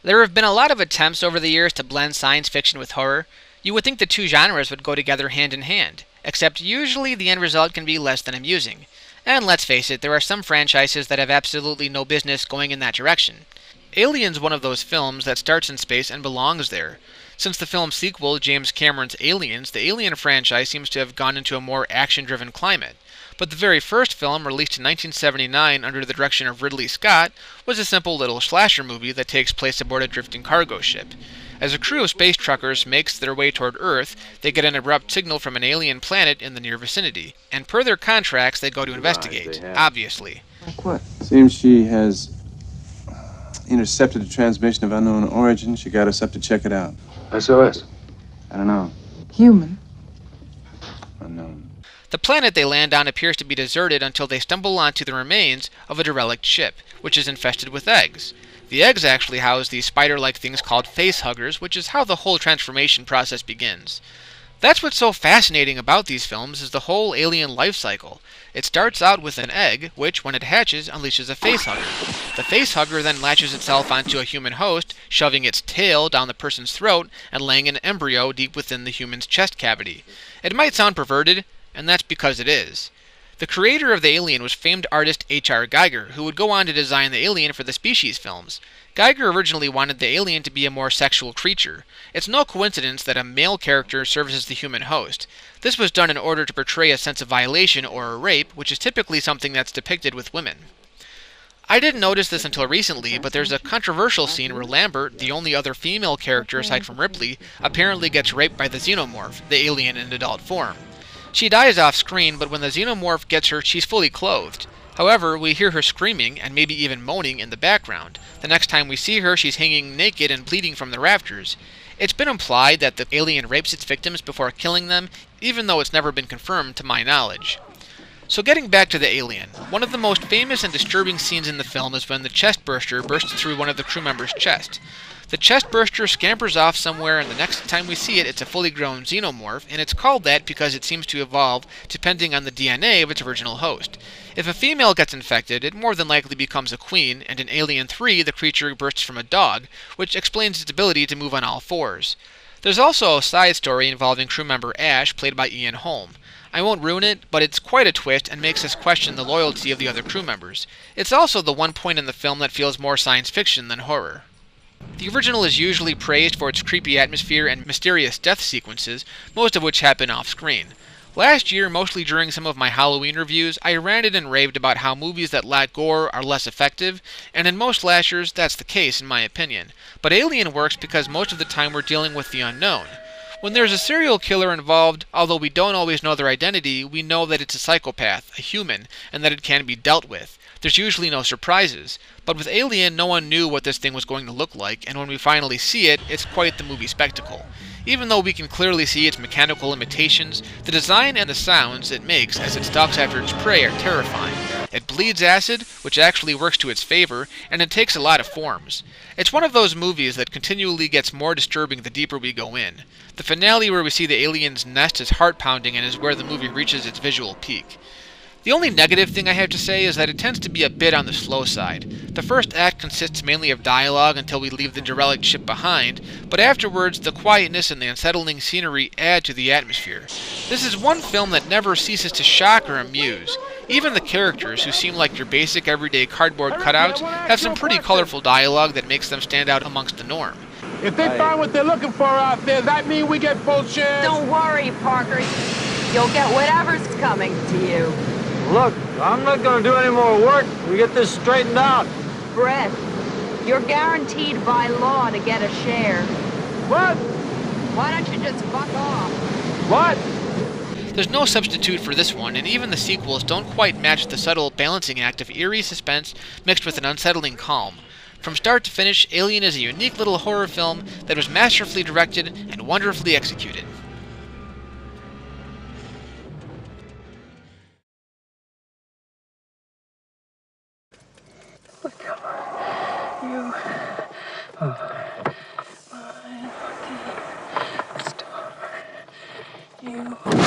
There have been a lot of attempts over the years to blend science fiction with horror. You would think the two genres would go together hand in hand, except usually the end result can be less than amusing. And let's face it, there are some franchises that have absolutely no business going in that direction. Alien's one of those films that starts in space and belongs there. Since the film's sequel, James Cameron's Aliens, the Alien franchise seems to have gone into a more action driven climate. But the very first film, released in 1979 under the direction of Ridley Scott, was a simple little slasher movie that takes place aboard a drifting cargo ship. As a crew of space truckers makes their way toward Earth, they get an abrupt signal from an alien planet in the near vicinity, and per their contracts, they go to investigate, obviously. Like what? Seems she has intercepted a transmission of unknown origin. She got us up to check it out. SOS. I don't know. Human. Unknown. The planet they land on appears to be deserted until they stumble onto the remains of a derelict ship, which is infested with eggs. The eggs actually house these spider-like things called facehuggers, which is how the whole transformation process begins. That's what's so fascinating about these films is the whole alien life cycle. It starts out with an egg, which, when it hatches, unleashes a facehugger. The facehugger then latches itself onto a human host, shoving its tail down the person's throat and laying an embryo deep within the human's chest cavity. It might sound perverted, and that's because it is. The creator of the Alien was famed artist H.R. Giger, who would go on to design the Alien for the Species films. Giger originally wanted the alien to be a more sexual creature. It's no coincidence that a male character serves as the human host. This was done in order to portray a sense of violation or a rape, which is typically something that's depicted with women. I didn't notice this until recently, but there's a controversial scene where Lambert, the only other female character aside from Ripley, apparently gets raped by the xenomorph, the alien in adult form. She dies off screen, but when the xenomorph gets her, she's fully clothed. However, we hear her screaming, and maybe even moaning, in the background. The next time we see her, she's hanging naked and bleeding from the rafters. It's been implied that the alien rapes its victims before killing them, even though it's never been confirmed to my knowledge. So getting back to the alien, one of the most famous and disturbing scenes in the film is when the chest burster bursts through one of the crew members' chest. The chest burster scampers off somewhere, and the next time we see it, it's a fully grown xenomorph, and it's called that because it seems to evolve depending on the DNA of its original host. If a female gets infected, it more than likely becomes a queen, and in Alien 3, the creature bursts from a dog, which explains its ability to move on all fours. There's also a side story involving crew member Ash, played by Ian Holm. I won't ruin it, but it's quite a twist and makes us question the loyalty of the other crew members. It's also the one point in the film that feels more science fiction than horror. The original is usually praised for its creepy atmosphere and mysterious death sequences, most of which happen off-screen. Last year, mostly during some of my Halloween reviews, I ranted and raved about how movies that lack gore are less effective, and in most slashers, that's the case in my opinion. But Alien works because most of the time we're dealing with the unknown. When there's a serial killer involved, although we don't always know their identity, we know that it's a psychopath, a human, and that it can be dealt with. There's usually no surprises. But with Alien, no one knew what this thing was going to look like, and when we finally see it, it's quite the movie spectacle. Even though we can clearly see its mechanical limitations, the design and the sounds it makes as it stalks after its prey are terrifying. It bleeds acid, which actually works to its favor, and it takes a lot of forms. It's one of those movies that continually gets more disturbing the deeper we go in. The finale where we see the alien's nest is heart-pounding and is where the movie reaches its visual peak. The only negative thing I have to say is that it tends to be a bit on the slow side. The first act consists mainly of dialogue until we leave the derelict ship behind, but afterwards the quietness and the unsettling scenery add to the atmosphere. This is one film that never ceases to shock or amuse. Even the characters, who seem like your basic everyday cardboard cutouts, have some pretty colorful dialogue that makes them stand out amongst the norm. If they find what they're looking for out there, that mean we get full shares? Don't worry, Parker. You'll get whatever's coming to you. Look, I'm not going to do any more work. We get this straightened out. Brett, you're guaranteed by law to get a share. What? Why don't you just fuck off? What? There's no substitute for this one, and even the sequels don't quite match the subtle balancing act of eerie suspense mixed with an unsettling calm. From start to finish, Alien is a unique little horror film that was masterfully directed and wonderfully executed. You are my lucky star. You are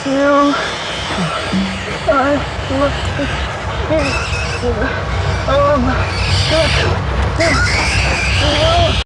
You are lucky. Oh my God.